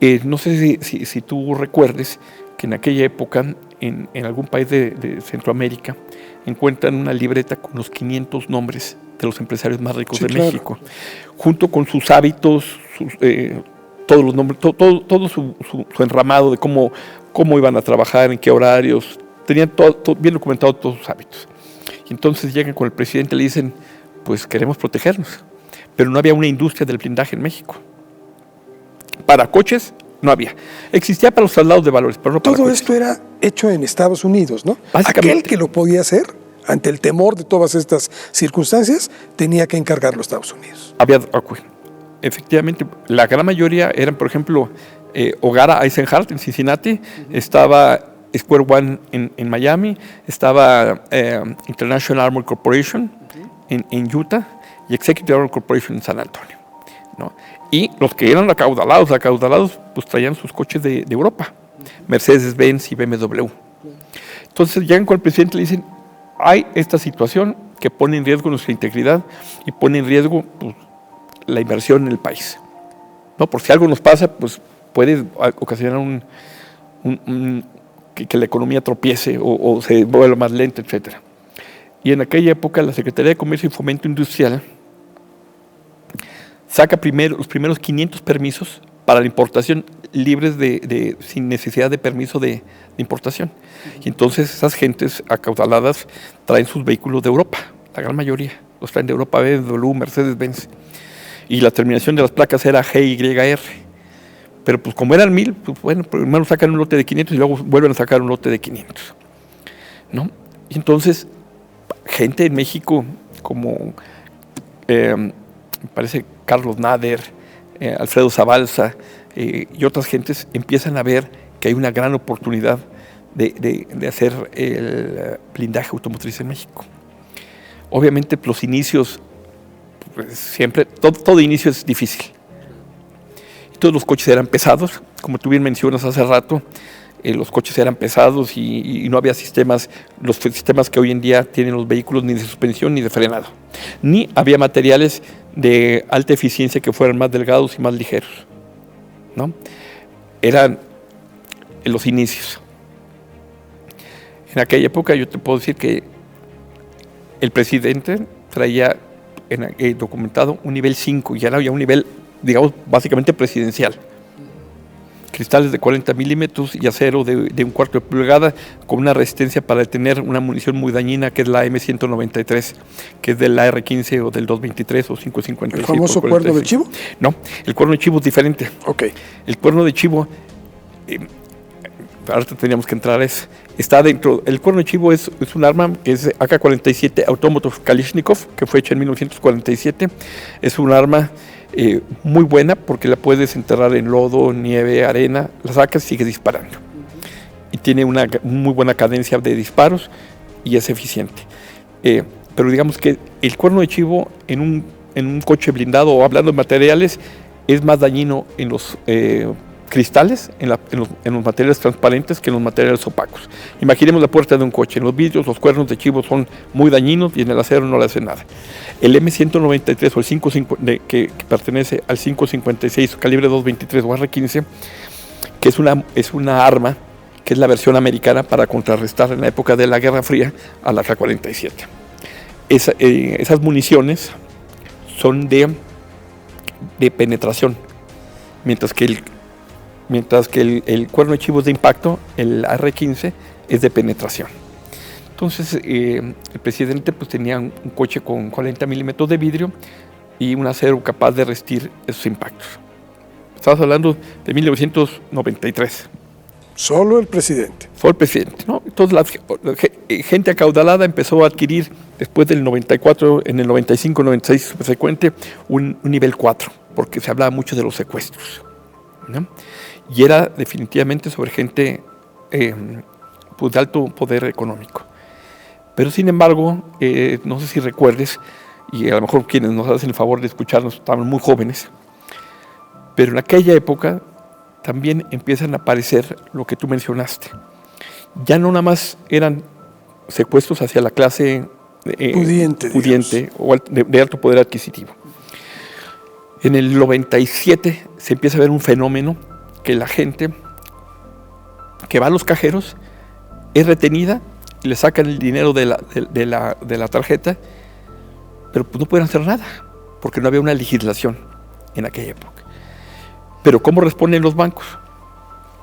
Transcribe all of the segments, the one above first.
No sé si tú recuerdes que en aquella época, en algún país de Centroamérica, encuentran una libreta con los 500 nombres de los empresarios más ricos de México, junto con sus hábitos, todos los nombres, todo su enramado de cómo iban a trabajar, en qué horarios, tenían todo bien documentado todos sus hábitos. Y entonces llegan con el presidente y le dicen, pues queremos protegernos, pero no había una industria del blindaje en México. Para coches no había. Existía para los traslados de valores, pero no para todo coches. Esto era hecho en Estados Unidos, ¿no? Aquel que lo podía hacer, ante el temor de todas estas circunstancias, tenía que encargarlo a Estados Unidos. Efectivamente, la gran mayoría eran, por ejemplo, Ogara Eisenhardt en Cincinnati, estaba Square One en Miami, estaba International Armor Corporation en Utah y Executive Armor Corporation en San Antonio, ¿no? Y los que eran acaudalados, pues traían sus coches de Europa, Mercedes-Benz y BMW. Entonces llegan con el presidente y le dicen, hay esta situación que pone en riesgo nuestra integridad y pone en riesgo, pues, la inversión en el país, ¿no? Por si algo nos pasa, pues puede ocasionar que la economía tropiece o se vuelva más lenta, etc. Y en aquella época la Secretaría de Comercio y Fomento Industrial saca los primeros 500 permisos para la importación libres sin necesidad de permiso de importación. Y entonces esas gentes acaudaladas traen sus vehículos de Europa, la gran mayoría los traen de Europa, BMW, Mercedes-Benz. Y la terminación de las placas era GYR. Pero pues como eran 1000, pues bueno, primero sacan un lote de 500 y luego vuelven a sacar un lote de 500, ¿no? Y entonces, gente en México como, me parece, Carlos Nader, Alfredo Zabalza y otras gentes empiezan a ver que hay una gran oportunidad de hacer el blindaje automotriz en México. Obviamente, los inicios, pues, siempre, todo inicio es difícil. Todos los coches eran pesados, como tú bien mencionas hace rato, los coches eran pesados y no había los sistemas que hoy en día tienen los vehículos, ni de suspensión ni de frenado. Ni había materiales de alta eficiencia que fueran más delgados y más ligeros, ¿no? Eran en los inicios. En aquella época yo te puedo decir que el presidente traía documentado un nivel 5, ya no había un nivel, digamos, básicamente presidencial. Cristales de 40 milímetros y acero de 1/4 de pulgada con una resistencia para detener una munición muy dañina que es la M193, que es del AR-15 o del 223 o 5.56. ¿El famoso cuerno de chivo? No, el cuerno de chivo es diferente. Ok. El cuerno de chivo, ahora tendríamos que entrar, está dentro. El cuerno de chivo es un arma que es AK-47 Automatov Kalashnikov, que fue hecha en 1947. Es un arma muy buena porque la puedes enterrar en lodo, nieve, arena, la sacas y sigue disparando. Y tiene una muy buena cadencia de disparos y es eficiente. Pero digamos que el cuerno de chivo en un coche blindado, o hablando de materiales, es más dañino en los cristales, en los materiales transparentes que en los materiales opacos. Imaginemos la puerta de un coche. En los vidrios los cuernos de chivo son muy dañinos y en el acero no le hace nada. El M193 o el 5.5 que pertenece al 5.56 calibre 223 o R-15, que es una arma que es la versión americana para contrarrestar en la época de la Guerra Fría a la AK-47. Esas municiones son de penetración, mientras que el cuerno de chivo es de impacto, el R-15 es de penetración. Entonces el presidente pues tenía un coche con 40 milímetros de vidrio y un acero capaz de resistir esos impactos. Estamos hablando de 1993. Solo el presidente. Fue el presidente, ¿no? Entonces la gente acaudalada empezó a adquirir después del 94, en el 95, 96 subsecuente, un nivel 4, porque se hablaba mucho de los secuestros, ¿no? Y era definitivamente sobre gente pues de alto poder económico. Pero sin embargo, no sé si recuerdes, y a lo mejor quienes nos hacen el favor de escucharnos estaban muy jóvenes, pero en aquella época también empiezan a aparecer lo que tú mencionaste. Ya no nada más eran secuestros hacia la clase pudiente o de alto poder adquisitivo. En el 97 se empieza a ver un fenómeno que la gente que va a los cajeros es retenida, le sacan el dinero de la tarjeta, pero pues no pueden hacer nada, porque no había una legislación en aquella época. Pero ¿cómo responden los bancos?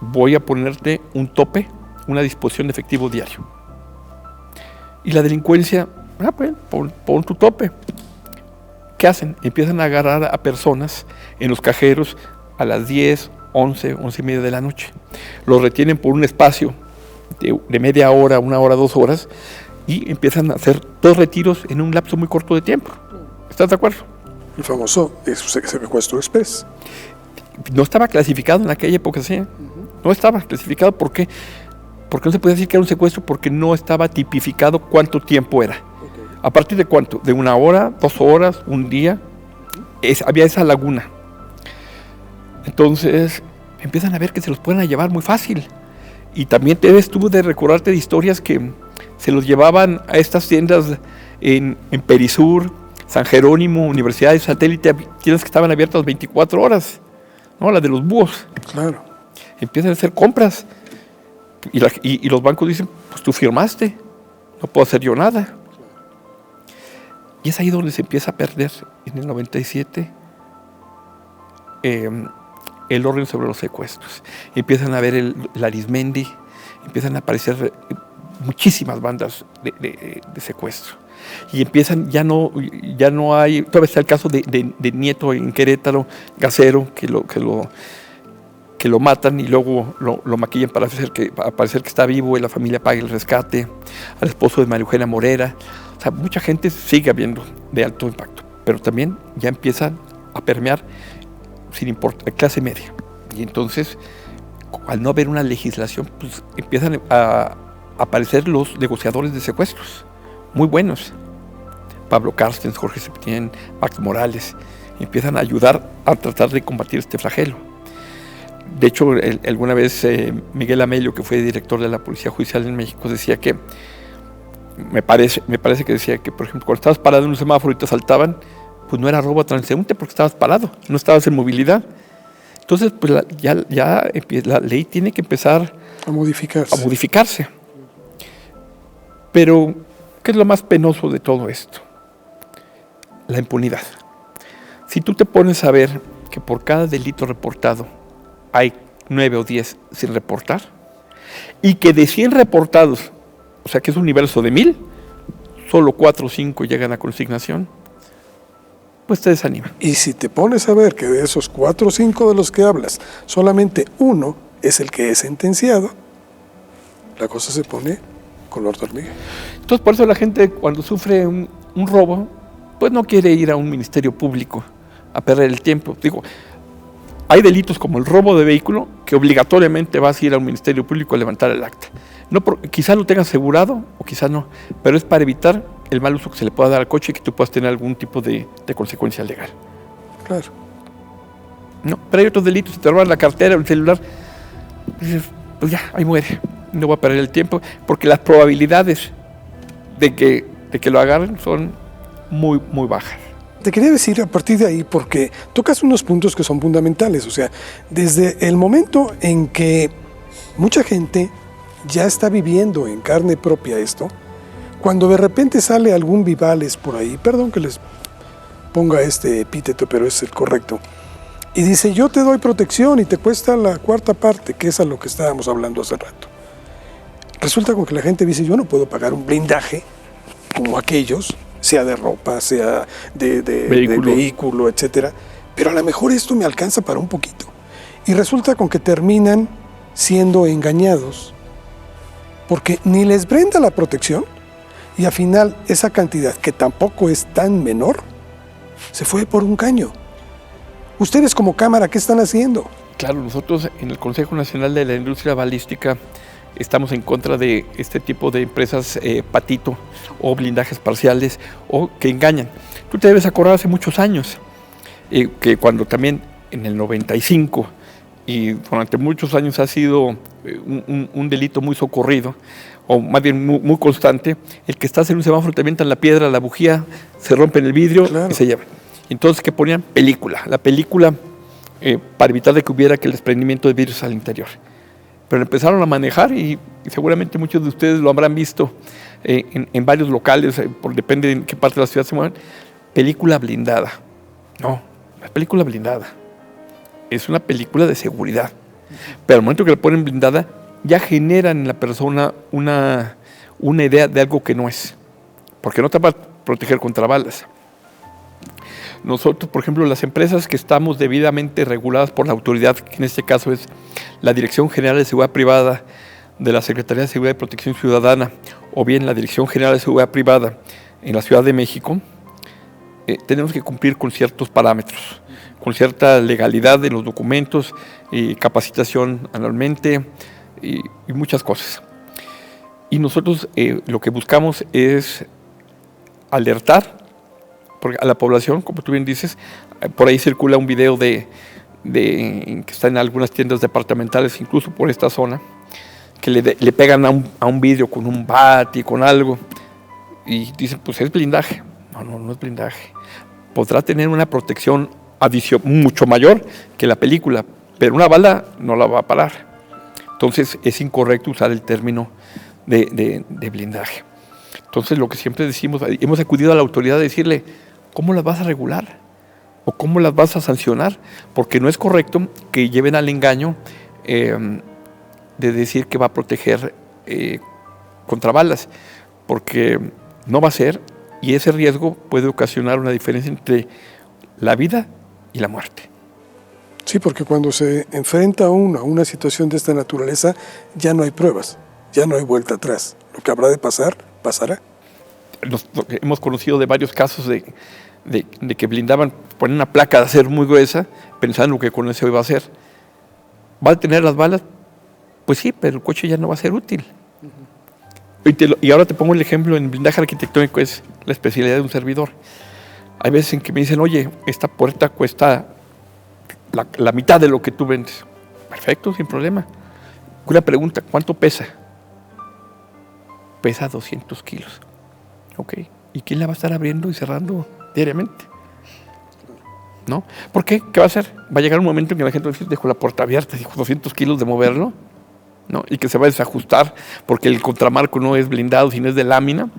Voy a ponerte un tope, una disposición de efectivo diario. Y la delincuencia, pues, pon tu tope. ¿Qué hacen? Empiezan a agarrar a personas en los cajeros a las 10, 11, 11 y media de la noche. Los retienen por un espacio de media hora, 1 hora, 2 horas, y empiezan a hacer 2 retiros en un lapso muy corto de tiempo. ¿Estás de acuerdo? El famoso secuestro express. No estaba clasificado en aquella época, ¿sí? No estaba clasificado. ¿Por qué? Porque no se podía decir que era un secuestro, porque no estaba tipificado cuánto tiempo era. ¿A partir de cuánto? ¿De 1 hora, 2 horas, un día? Había esa laguna. Entonces empiezan a ver que se los pueden llevar muy fácil. Y también tuvo de recordarte de historias que se los llevaban a estas tiendas en Perisur, San Jerónimo, Universidad de Satélite, tiendas que estaban abiertas 24 horas, ¿no? La de los búhos. Claro. Empiezan a hacer compras. Y los bancos dicen, pues tú firmaste, no puedo hacer yo nada. Y es ahí donde se empieza a perder, en el 97, el orden sobre los secuestros. Empiezan a ver el Arismendi, empiezan a aparecer muchísimas bandas de secuestro. Y empiezan, ya no hay, todavía está el caso de Nieto en Querétaro, Gasero, que lo matan y luego lo maquillan para parecer que está vivo y la familia paga el rescate, al esposo de María Eugenia Morera. O sea, mucha gente sigue habiendo de alto impacto, pero también ya empiezan a permear sin importar clase media. Y entonces, al no haber una legislación, pues empiezan a aparecer los negociadores de secuestros, muy buenos. Pablo Carstens, Jorge Septién, Max Morales, empiezan a ayudar a tratar de combatir este flagelo. De hecho, alguna vez Miguel Amelio, que fue director de la Policía Judicial en México, decía que, me parece que decía que, por ejemplo, cuando estabas parado en un semáforo y te asaltaban, pues no era robo a transeúnte porque estabas parado, no estabas en movilidad. Entonces, pues la ley tiene que empezar a modificarse. Pero, ¿qué es lo más penoso de todo esto? La impunidad. Si tú te pones a ver que por cada delito reportado hay 9 o 10 sin reportar, y que de 100 reportados, o sea que es un universo de 1000, solo 4 o 5 llegan a consignación, pues te desanima. Y si te pones a ver que de esos 4 o 5 de los que hablas, solamente uno es el que es sentenciado, la cosa se pone color de hormiga. Entonces, por eso la gente, cuando sufre un robo, pues no quiere ir a un ministerio público a perder el tiempo. Digo, hay delitos como el robo de vehículo que obligatoriamente vas a ir a un ministerio público a levantar el acta. Quizás lo tengas asegurado o quizás no, pero es para evitar el mal uso que se le pueda dar al coche y que tú puedas tener algún tipo de consecuencia legal. Claro. No, pero hay otros delitos, si te roban la cartera o el celular, dices, pues ya, ahí muere, no voy a perder el tiempo, porque las probabilidades de que lo agarren son muy, muy bajas. Te quería decir a partir de ahí, porque tocas unos puntos que son fundamentales, o sea, desde el momento en que mucha gente ya está viviendo en carne propia esto, cuando de repente sale algún Vivales por ahí, perdón que les ponga este epíteto, pero es el correcto, y dice, yo te doy protección y te cuesta la 4ª parte, que es a lo que estábamos hablando hace rato. Resulta con que la gente dice, yo no puedo pagar un blindaje como aquellos, sea de ropa, sea de vehículo, etcétera, pero a lo mejor esto me alcanza para un poquito. Y resulta con que terminan siendo engañados, porque ni les brinda la protección, y al final esa cantidad, que tampoco es tan menor, se fue por un caño. Ustedes como Cámara, ¿qué están haciendo? Claro, nosotros en el Consejo Nacional de la Industria Balística estamos en contra de este tipo de empresas patito o blindajes parciales o que engañan. Tú te debes acordar hace muchos años que cuando también en el 95 y durante muchos años ha sido un delito muy socorrido o más bien muy constante, el que estás en un semáforo te avientan la piedra, la bujía, se rompen el vidrio, claro, y se llevan. Entonces, ¿qué ponían? Película. La película para evitar de que hubiera el desprendimiento de virus al interior. Pero empezaron a manejar y seguramente muchos de ustedes lo habrán visto en varios locales, depende de en qué parte de la ciudad se muevan. Película blindada. No es película blindada. Es una película de seguridad. Pero al momento que la ponen blindada, ya generan en la persona una idea de algo que no es. Porque no te va a proteger contra balas. Nosotros, por ejemplo, las empresas que estamos debidamente reguladas por la autoridad, que en este caso es la Dirección General de Seguridad Privada de la Secretaría de Seguridad y Protección Ciudadana, o bien la Dirección General de Seguridad Privada en la Ciudad de México, tenemos que cumplir con ciertos parámetros, con cierta legalidad en los documentos, capacitación anualmente y muchas cosas. Y nosotros lo que buscamos es alertar a la población, como tú bien dices. Por ahí circula un video que está en algunas tiendas departamentales, incluso por esta zona, que le pegan a un vidrio con un bat y con algo, y dicen, pues es blindaje. No es blindaje. Podrá tener una protección mucho mayor que la película, pero una bala no la va a parar. Entonces es incorrecto usar el término de blindaje. Entonces lo que siempre decimos, hemos acudido a la autoridad a decirle, ¿cómo las vas a regular? ¿O cómo las vas a sancionar? Porque no es correcto que lleven al engaño de decir que va a proteger contra balas, porque no va a ser, y ese riesgo puede ocasionar una diferencia entre la vida y la muerte. Sí, porque cuando se enfrenta uno a una situación de esta naturaleza, ya no hay pruebas, ya no hay vuelta atrás. Lo que habrá de pasar, pasará. Hemos conocido de varios casos de que blindaban, ponen una placa de acero muy gruesa, pensando que con eso iba a hacer. ¿Va a tener las balas? Pues sí, pero el coche ya no va a ser útil. Y ahora te pongo el ejemplo, en blindaje arquitectónico es la especialidad de un servidor. Hay veces en que me dicen, oye, esta puerta cuesta la mitad de lo que tú vendes. Perfecto, sin problema. Una pregunta, ¿cuánto pesa? Pesa 200 kilos. Ok, ¿y quién la va a estar abriendo y cerrando diariamente? ¿No? ¿Por qué? ¿Qué va a hacer? Va a llegar un momento en que la gente va a decir, dejo la puerta abierta, dijo 200 kilos de moverlo, ¿no? Y que se va a desajustar porque el contramarco no es blindado, sino es de lámina.